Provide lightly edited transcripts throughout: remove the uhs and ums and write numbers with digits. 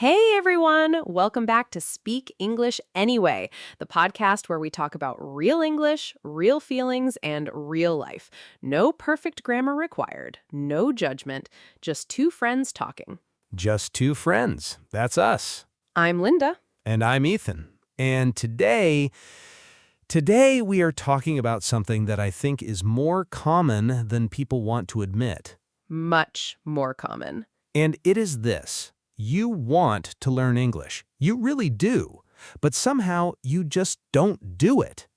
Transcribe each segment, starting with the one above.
Hey everyone! Welcome back to Speak English Anyway, the podcast where we talk about real English, real feelings, and real life. No perfect grammar required, no judgment, just two friends talking. Just two friends. That's us. I'm Linda. And I'm Ethan. And today we are talking about something that I think is more common than people want to admit. Much more common. And it is this. You want to learn English. You really do. But somehow you just don't do it.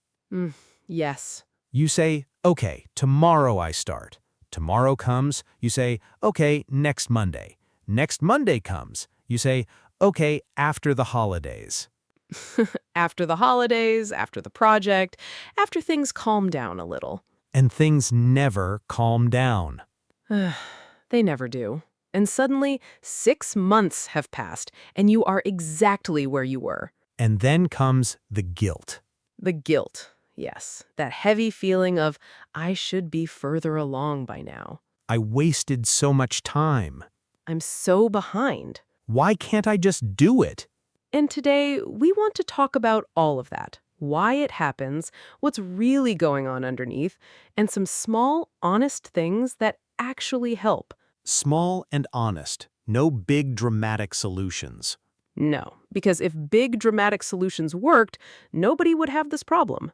Yes. You say, okay, tomorrow I start. Tomorrow comes, you say, okay, next Monday. Next Monday comes, you say, okay, after the holidays. After the holidays, after the project, after things calm down a little. And things never calm down. They never do. And suddenly, 6 months have passed, and you are exactly where you were. And then comes the guilt. The guilt, yes. That heavy feeling of, I should be further along by now. I wasted so much time. I'm so behind. Why can't I just do it? And today, we want to talk about all of that. Why it happens, what's really going on underneath, and some small, honest things that actually help. Small and honest. No big dramatic solutions. No, because if big dramatic solutions worked, nobody would have this problem.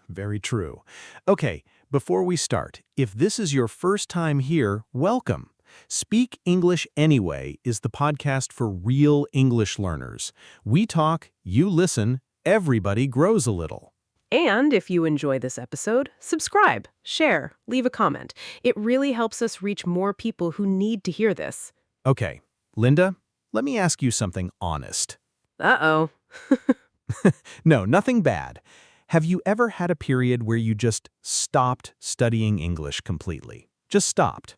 Very true. Okay, before we start, if this is your first time here, welcome. Speak English Anyway is the podcast for real English learners. We talk, you listen, everybody grows a little. And if you enjoy this episode, subscribe, share, leave a comment. It really helps us reach more people who need to hear this. Okay, Linda, let me ask you something honest. Uh-oh. No, nothing bad. Have you ever had a period where you just stopped studying English completely? Just stopped?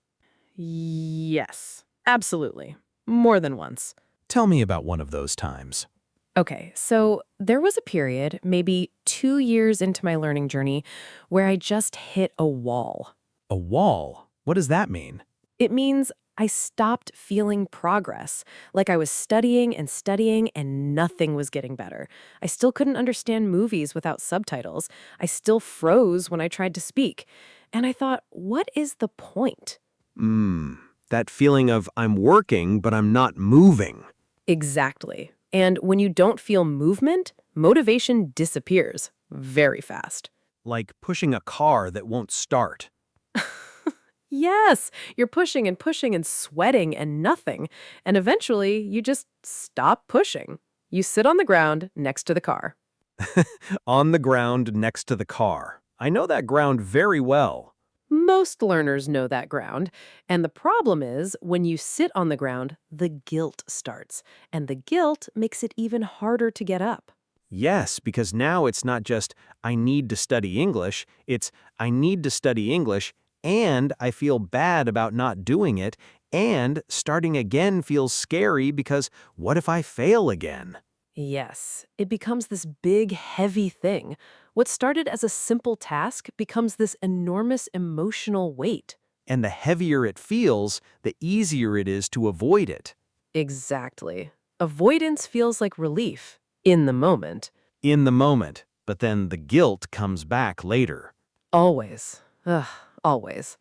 Yes, absolutely. More than once. Tell me about one of those times. Okay, so there was a period, maybe 2 years into my learning journey, where I just hit a wall. A wall? What does that mean? It means I stopped feeling progress, like I was studying and nothing was getting better. I still couldn't understand movies without subtitles. I still froze when I tried to speak. And I thought, what is the point? That feeling of I'm working, but I'm not moving. Exactly. And when you don't feel movement, motivation disappears very fast. Like pushing a car that won't start. Yes, you're pushing and sweating and nothing. And eventually, you just stop pushing. You sit on the ground next to the car. On the ground next to the car. I know that ground very well. Most learners know that ground. And the problem is, when you sit on the ground, the guilt starts. And the guilt makes it even harder to get up. Yes, because now it's not just, I need to study English, it's, I need to study English, and I feel bad about not doing it, and starting again feels scary because what if I fail again? Yes, it becomes this big, heavy thing. What started as a simple task becomes this enormous emotional weight. And the heavier it feels, the easier it is to avoid it. Exactly. Avoidance feels like relief in the moment. In the moment, but then the guilt comes back later. Always. Ugh, always.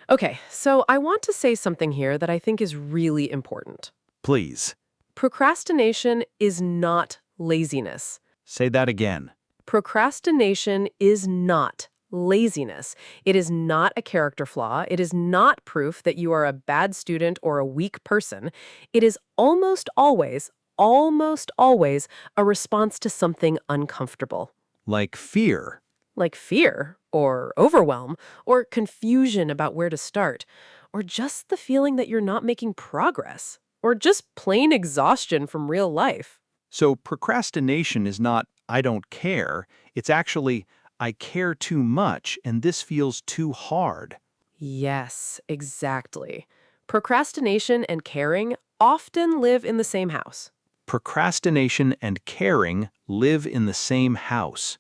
Okay, so I want to say something here that I think is really important. Please. Procrastination is not laziness. Say that again. Procrastination is not laziness. It is not a character flaw. It is not proof that you are a bad student or a weak person. It is almost always a response to something uncomfortable. Like fear. Like fear, or overwhelm, or confusion about where to start, or just the feeling that you're not making progress, or just plain exhaustion from real life. So procrastination is not, I don't care. It's actually, I care too much and this feels too hard. Yes, exactly. Procrastination and caring often live in the same house. Procrastination and caring live in the same house.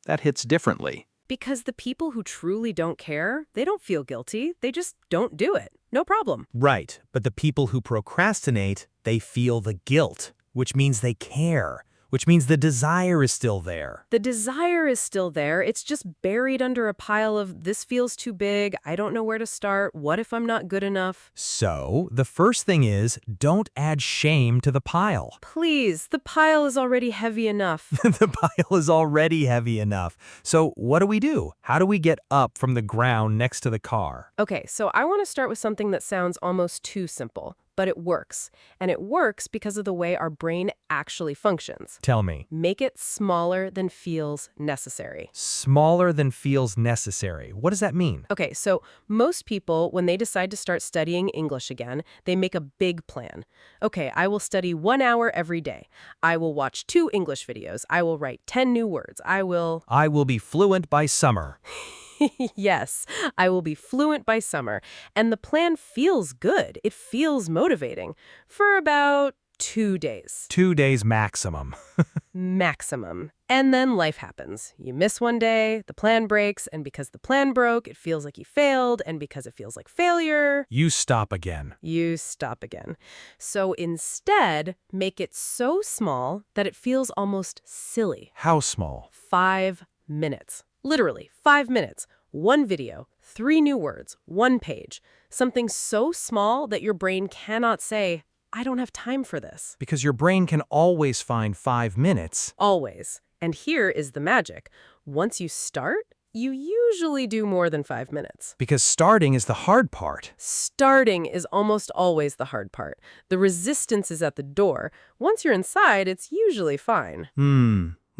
That hits differently. Because the people who truly don't care, they don't feel guilty, they just don't do it. no problem. Right, but the people who procrastinate, they feel the guilt, which means they care, which means the desire is still there. The desire is still there. It's just buried under a pile of this feels too big. I don't know where to start. What if I'm not good enough? So, the first thing is, don't add shame to the pile. Please, the pile is already heavy enough. The pile is already heavy enough. So, what do? How do we get up from the ground next to the car? Okay, so I want to start with something that sounds almost too simple, but it works. And it works because of the way our brain actually functions. Tell me. Make it smaller than feels necessary. Smaller than feels necessary. What does that mean? Okay, so most people, when they decide to start studying English again, they make a big plan. Okay, I will study 1 hour every day. I will watch 2 English videos. I will write 10 new words. I will be fluent by summer. Yes, I will be fluent by summer. And the plan feels good. It feels motivating. For about 2 days. 2 days maximum. Maximum. And then life happens. You miss one day, the plan breaks, and because the plan broke, it feels like you failed, and because it feels like failure, You stop again. you stop again. So instead, make it so small that it feels almost silly. How small? 5 minutes. Literally, 5 minutes. 1 video, 3 new words, 1 page. Something so small that your brain cannot say, I don't have time for this. Because your brain can always find 5 minutes. Always. And here is the magic. Once you start, you usually do more than 5 minutes. Because starting is the hard part. Starting is almost always the hard part. The resistance is at the door. Once you're inside, it's usually fine.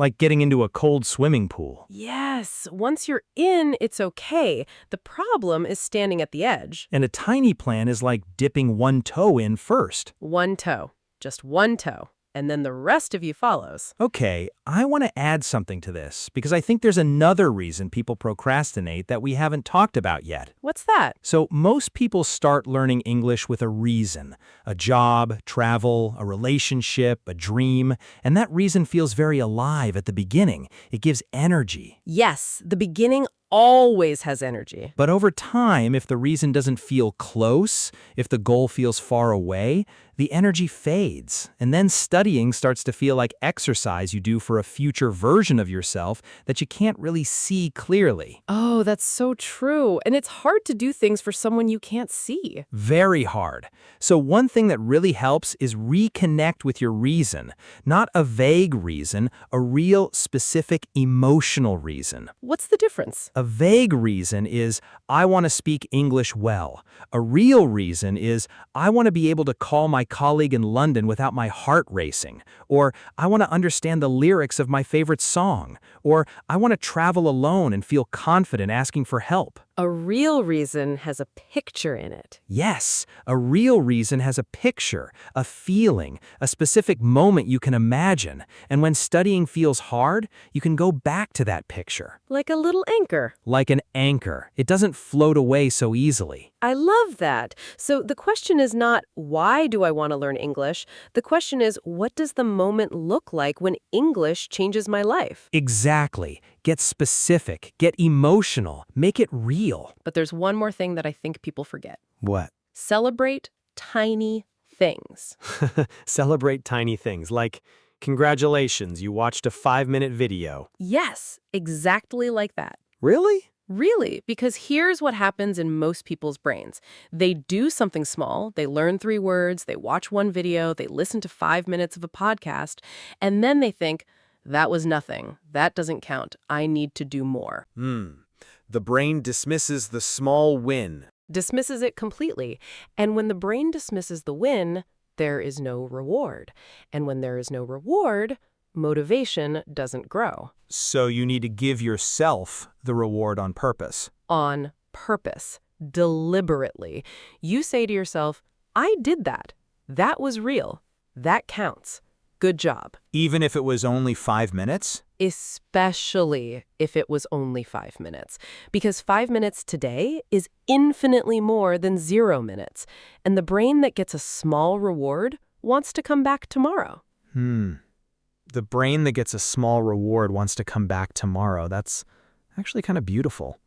Like getting into a cold swimming pool. Yes, once you're in, it's okay. The problem is standing at the edge. And a tiny plan is like dipping one toe in first. 1 toe. Just 1 toe. And then the rest of you follows. Okay, I want to add something to this because I think there's another reason people procrastinate that we haven't talked about yet. What's that? So most people start learning English with a reason, a job, travel, a relationship, a dream, and that reason feels very alive at the beginning. It gives energy. Yes, the beginning always has energy. But over time, if the reason doesn't feel close, if the goal feels far away, the energy fades. And then studying starts to feel like exercise you do for a future version of yourself that you can't really see clearly. Oh, that's so true. And it's hard to do things for someone you can't see. Very hard. So one thing that really helps is reconnect with your reason. Not a vague reason, a real, specific, emotional reason. What's the difference? A vague reason is, I want to speak English well. A real reason is, I want to be able to call my colleague in London without my heart racing. Or, I want to understand the lyrics of my favorite song. Or, I want to travel alone and feel confident asking for help. A real reason has a picture in it. Yes, a real reason has a picture, a feeling, a specific moment you can imagine. And when studying feels hard, you can go back to that picture. Like a little anchor. Like an anchor. It doesn't float away so easily. I love that. So the question is not, why do I want to learn English? The question is, what does the moment look like when English changes my life? Exactly. Get specific, get emotional, make it real. But there's one more thing that I think people forget. What? Celebrate tiny things. Celebrate tiny things like, congratulations, you watched a 5-minute video. Yes, exactly like that. Really? Really, because here's what happens in most people's brains. They do something small, they learn 3 words, they watch 1 video, they listen to 5 minutes of a podcast, and then they think, that was nothing. That doesn't count. I need to do more. The brain dismisses the small win. Dismisses it completely. And when the brain dismisses the win, there is no reward. And when there is no reward, motivation doesn't grow. So you need to give yourself the reward on purpose. On purpose, deliberately. You say to yourself, I did that. That was real. That counts. Good job. Even if it was only 5 minutes? Especially if it was only 5 minutes. Because 5 minutes today is infinitely more than 0 minutes. And the brain that gets a small reward wants to come back tomorrow. The brain that gets a small reward wants to come back tomorrow. That's actually kind of beautiful.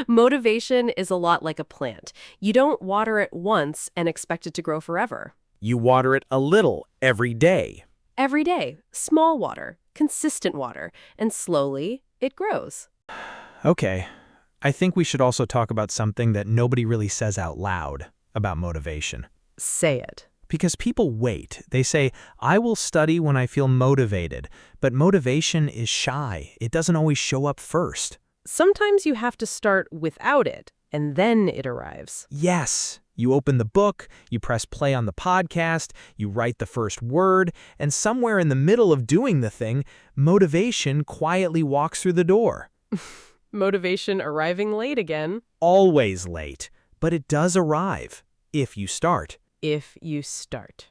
Motivation is a lot like a plant. You don't water it once and expect it to grow forever. You water it a little every day. Every day, small water, consistent water, and slowly it grows. Okay. I think we should also talk about something that nobody really says out loud about motivation. Say it. Because people wait. They say, I will study when I feel motivated. But motivation is shy. It doesn't always show up first. Sometimes you have to start without it, and then it arrives. Yes. You open the book, you press play on the podcast, you write the first word, and somewhere in the middle of doing the thing, motivation quietly walks through the door. Motivation arriving late again. Always late. But it does arrive. If you start. If you start.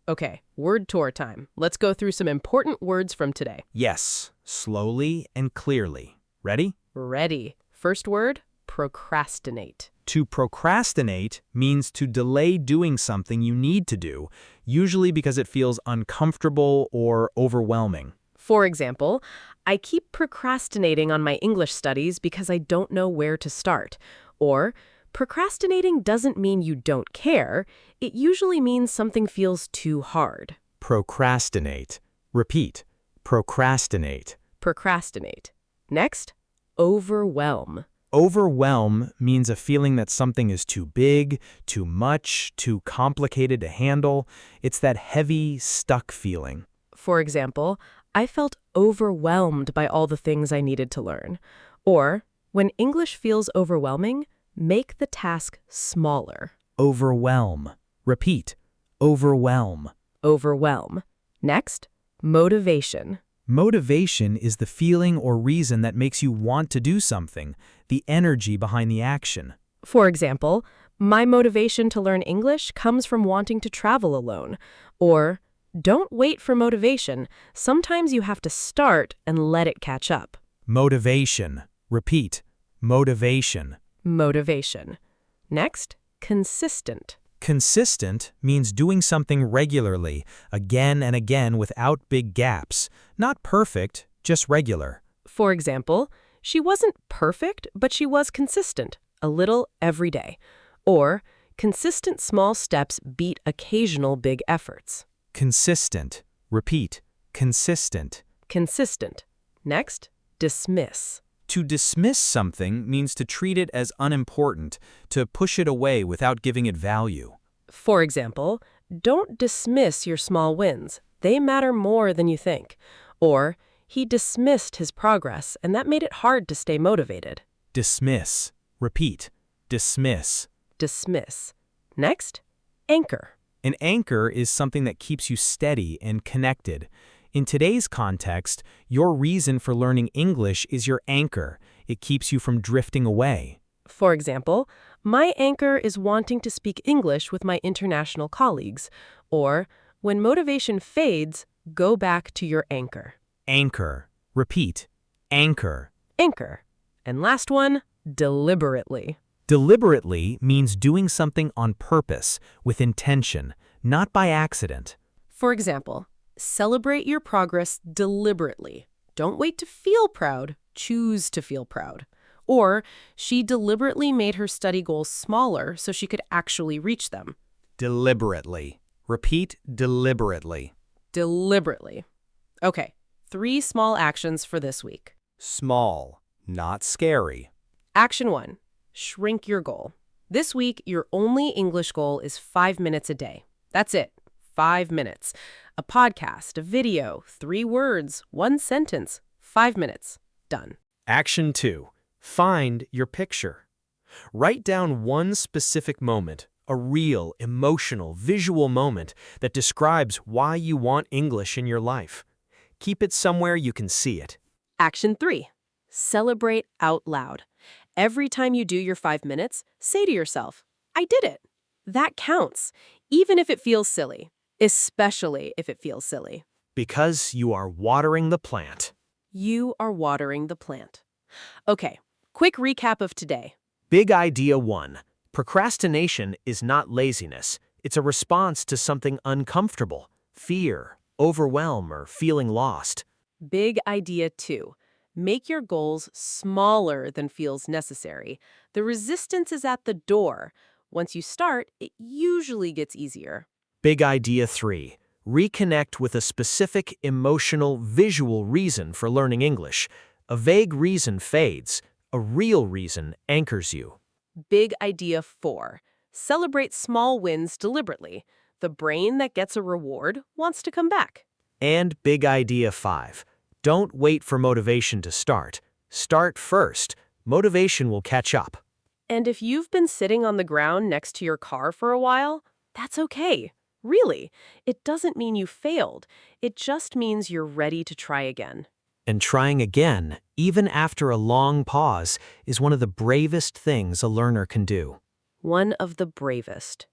Okay, word tour time. Let's go through some important words from today. Yes. Slowly and clearly. Ready? Ready. First word, procrastinate. To procrastinate means to delay doing something you need to do, usually because it feels uncomfortable or overwhelming. For example, I keep procrastinating on my English studies because I don't know where to start. Or, procrastinating doesn't mean you don't care. It usually means something feels too hard. Procrastinate. Repeat. Procrastinate. Procrastinate. Next, overwhelm. Overwhelm means a feeling that something is too big, too much, too complicated to handle. It's that heavy, stuck feeling. For example, I felt overwhelmed by all the things I needed to learn. Or, when English feels overwhelming, make the task smaller. Overwhelm. Repeat. Overwhelm. Overwhelm. Next, motivation. Motivation is the feeling or reason that makes you want to do something, the energy behind the action. For example, my motivation to learn English comes from wanting to travel alone. Or, don't wait for motivation. Sometimes you have to start and let it catch up. Motivation. Repeat. Motivation. Motivation. Next, consistent. Consistent means doing something regularly, again and again without big gaps. Not perfect, just regular. For example, she wasn't perfect, but she was consistent, a little every day. Or, consistent small steps beat occasional big efforts. Consistent. Repeat. Consistent. Consistent. Next, dismiss. To dismiss something means to treat it as unimportant, to push it away without giving it value. For example, don't dismiss your small wins. They matter more than you think. Or, he dismissed his progress, and that made it hard to stay motivated. Dismiss. Repeat. Dismiss. Dismiss. Next, anchor. An anchor is something that keeps you steady and connected. In today's context, your reason for learning English is your anchor. It keeps you from drifting away. For example, my anchor is wanting to speak English with my international colleagues. Or, when motivation fades, go back to your anchor. Anchor. Repeat. Anchor. Anchor. And last one, deliberately. Deliberately means doing something on purpose, with intention, not by accident. For example, celebrate your progress deliberately. Don't wait to feel proud, choose to feel proud. Or, she deliberately made her study goals smaller so she could actually reach them. Deliberately. Repeat. Deliberately. Deliberately. Okay, 3 small actions for this week. Small, not scary. Action 1. Shrink your goal. This week, your only English goal is 5 minutes a day. That's it. 5 minutes. A podcast, a video, 3 words, 1 sentence. 5 minutes. Done. Action 2. Find your picture. Write down one specific moment, a real, emotional, visual moment that describes why you want English in your life. Keep it somewhere you can see it. Action 3. Celebrate out loud. Every time you do your 5 minutes, say to yourself, I did it. That counts, even if it feels silly, especially if it feels silly. Because you are watering the plant. You are watering the plant. Okay, quick recap of today. Big idea 1. Procrastination is not laziness. It's a response to something uncomfortable, fear, overwhelm, or feeling lost. Big idea 2. Make your goals smaller than feels necessary. The resistance is at the door. Once you start, it usually gets easier. Big idea 3. Reconnect with a specific emotional, visual reason for learning English. A vague reason fades. A real reason anchors you. Big idea 4. Celebrate small wins deliberately. The brain that gets a reward wants to come back. And big idea 5. Don't wait for motivation to start. Start first. Motivation will catch up. And if you've been sitting on the ground next to your car for a while, that's okay. Really, it doesn't mean you failed. It just means you're ready to try again. And trying again, even after a long pause, is one of the bravest things a learner can do. One of the bravest.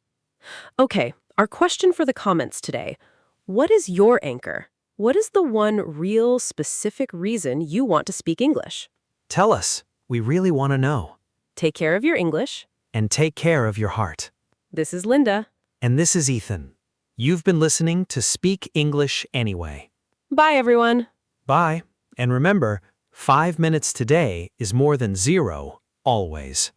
Okay, our question for the comments today. What is your anchor? What is the one real specific reason you want to speak English? Tell us. We really want to know. Take care of your English. And take care of your heart. This is Linda. And this is Ethan. You've been listening to Speak English Anyway. Bye, everyone. Bye. And remember, 5 minutes today is more than 0, always.